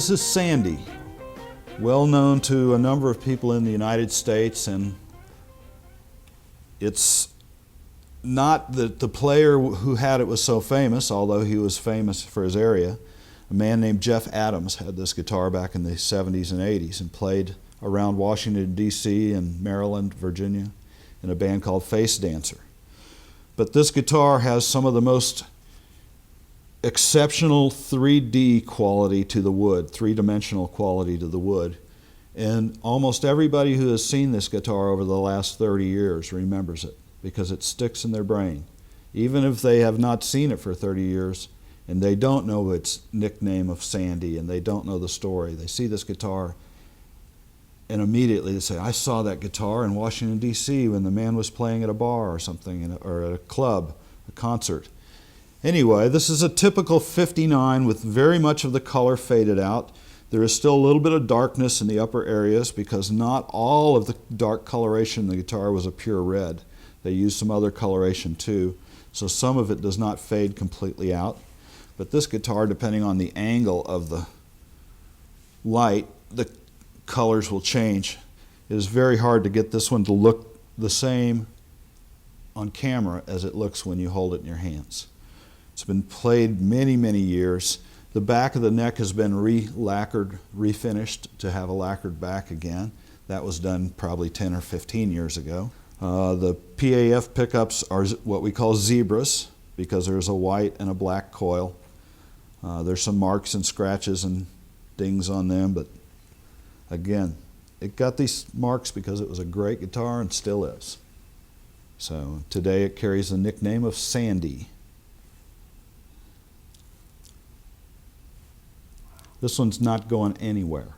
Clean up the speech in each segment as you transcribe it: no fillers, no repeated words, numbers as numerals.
This is Sandy, well known to a number of people in the United States, and it's not that the player who had it was so famous, although he was famous for his area. A man named Jeff Adams had this guitar back in the 70s and 80s and played around Washington, D.C. and Maryland, Virginia in a band called Face Dancer. But this guitar has some of the most exceptional 3D quality to the wood, three-dimensional quality to the wood. And almost everybody who has seen this guitar over the last 30 years remembers it because it sticks in their brain. Even if they have not seen it for 30 years and they don't know its nickname of Sandy and they don't know the story, they see this guitar and immediately they say, I saw that guitar in Washington, D.C. when the man was playing at a bar or something, or at a club, a concert. Anyway, this is a typical 59 with very much of the color faded out. There is still a little bit of darkness in the upper areas because not all of the dark coloration in the guitar was a pure red. They used some other coloration too, so some of it does not fade completely out. But this guitar, depending on the angle of the light, the colors will change. It is very hard to get this one to look the same on camera as it looks when you hold it in your hands. It's been played many, many years. The back of the neck has been re-lacquered, refinished to have a lacquered back again. That was done probably 10 or 15 years ago. The PAF pickups are what we call zebras because there's a white and a black coil. There's some marks and scratches and dings on them, but again, it got these marks because it was a great guitar and still is. So today it carries the nickname of Sandy. This one's not going anywhere.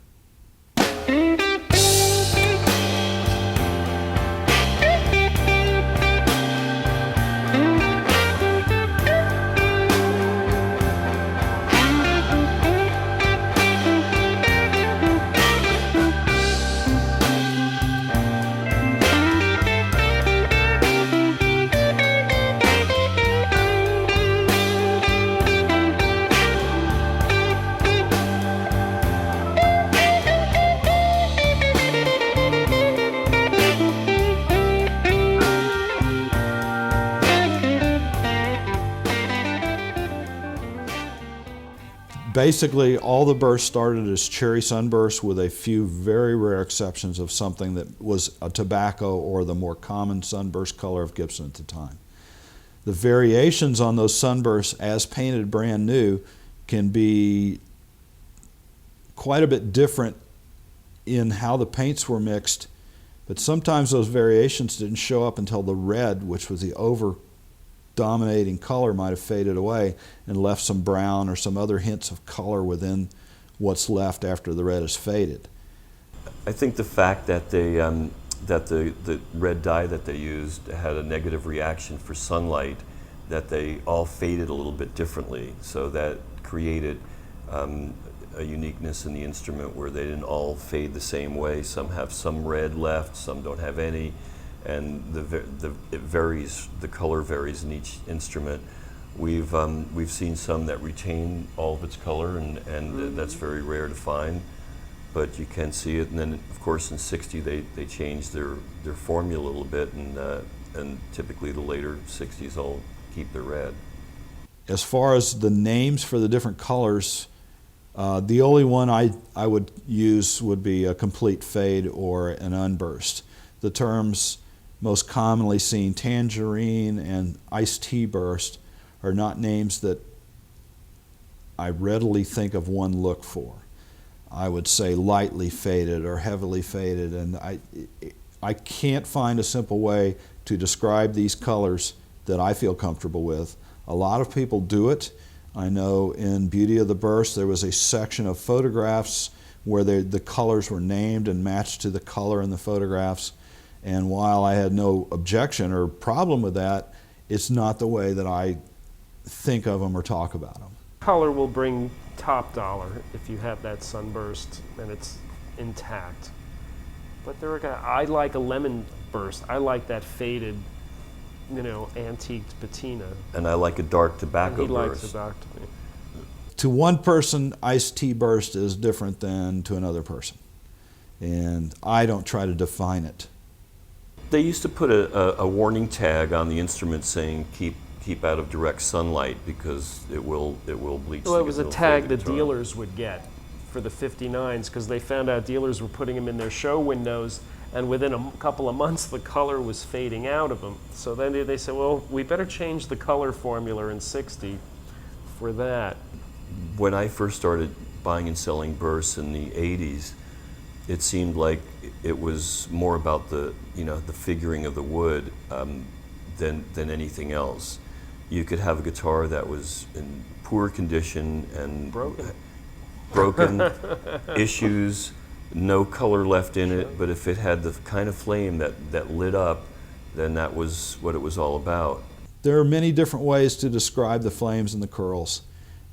Basically, all the bursts started as cherry sunbursts with a few very rare exceptions of something that was a tobacco or the more common sunburst color of Gibson at the time. The variations on those sunbursts as painted brand new can be quite a bit different in how the paints were mixed, but sometimes those variations didn't show up until the red, which was the dominating color, might have faded away and left some brown or some other hints of color within what's left after the red is faded. I think the fact that they that the red dye that they used had a negative reaction for sunlight, that they all faded a little bit differently, so that created a uniqueness in the instrument where they didn't all fade the same way. Some have some red left, some don't have any. And it varies. The color varies in each instrument. We've seen some that retain all of its color, and that's very rare to find. But you can see it. And then, of course, in '60 they changed their formula a little bit, and typically the later '60s all keep the red. As far as the names for the different colors, the only one I would use would be a complete fade or an unburst. The terms most commonly seen, tangerine and iced tea burst, are not names that I readily think of one look for. I would say lightly faded or heavily faded, and I can't find a simple way to describe these colors that I feel comfortable with. A lot of people do it. I know in Beauty of the Burst there was a section of photographs where the colors were named and matched to the color in the photographs. And while I had no objection or problem with that, it's not the way that I think of them or talk about them. Color will bring top dollar if you have that sunburst and it's intact. But I like a lemon burst. I like that faded, antiqued patina. And I like a dark tobacco and he burst. likes a dark. to one person, iced tea burst is different than to another person. And I don't try to define it. They used to put a warning tag on the instrument saying keep out of direct sunlight because it will bleach. Well, it was a it'll tag fade the guitar. dealers would get for the 59s because they found out dealers were putting them in their show windows, and within a couple of months the color was fading out of them. So then they said, well, we better change the color formula in 60 for that. When I first started buying and selling bursts in the 80s, it seemed like it was more about the figuring of the wood than anything else. You could have a guitar that was in poor condition and broken issues, no color left in it, but if it had the kind of flame that lit up, then that was what it was all about. There are many different ways to describe the flames and the curls,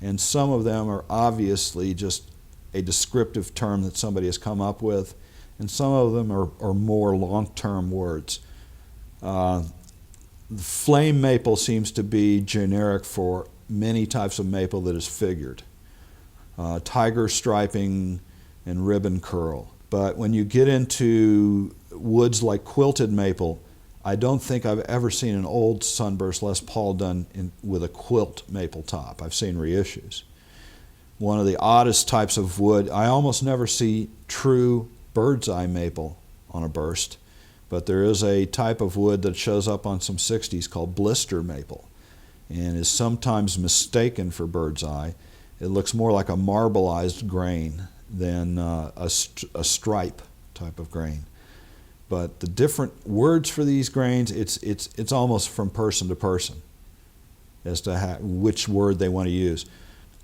and some of them are obviously just a descriptive term that somebody has come up with, and some of them are more long-term words. Flame maple seems to be generic for many types of maple that is figured. Tiger striping and ribbon curl. But when you get into woods like quilted maple, I don't think I've ever seen an old Sunburst Les Paul done with a quilt maple top. I've seen reissues. One of the oddest types of wood, I almost never see true bird's eye maple on a burst, but there is a type of wood that shows up on some 60s called blister maple and is sometimes mistaken for bird's eye. It looks more like a marbleized grain than a stripe type of grain. But the different words for these grains, it's almost from person to person as to which word they want to use.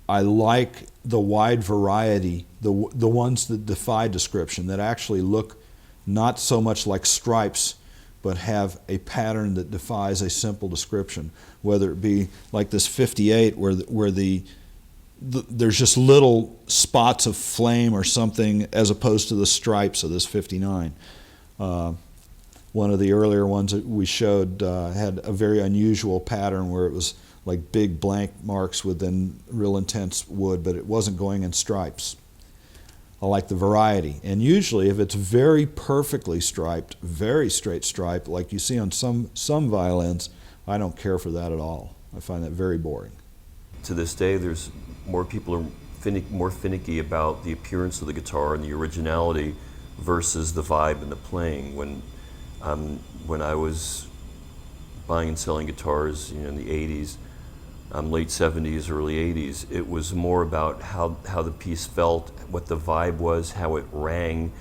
I like the wide variety, the ones that defy description, that actually look not so much like stripes, but have a pattern that defies a simple description, whether it be like this 58 where there's just little spots of flame or something as opposed to the stripes of this 59. One of the earlier ones that we showed had a very unusual pattern where it was like big blank marks within real intense wood, but it wasn't going in stripes. I like the variety. And usually if it's very perfectly striped, very straight stripe, like you see on some violins, I don't care for that at all. I find that very boring. To this day, there's more people are more finicky about the appearance of the guitar and the originality versus the vibe and the playing. When I was buying and selling guitars, in the 80s, late 70s, early 80s, it was more about how the piece felt, what the vibe was, how it rang,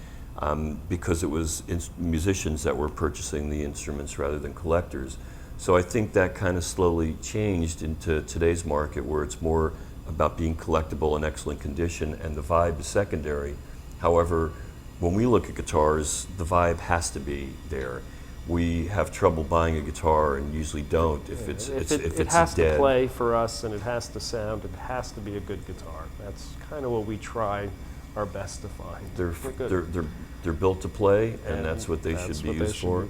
because it was musicians that were purchasing the instruments rather than collectors. So I think that kind of slowly changed into today's market, where it's more about being collectible and excellent condition, and the vibe is secondary. However, when we look at guitars, the vibe has to be there. We have trouble buying a guitar and usually don't if it's It has to play for us, and it has to sound. It has to be a good guitar. That's kind of what we try our best to find. They're built to play, and that's what they should be used for.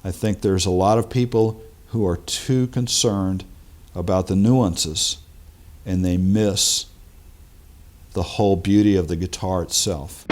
I think there's a lot of people who are too concerned about the nuances, and they miss the whole beauty of the guitar itself.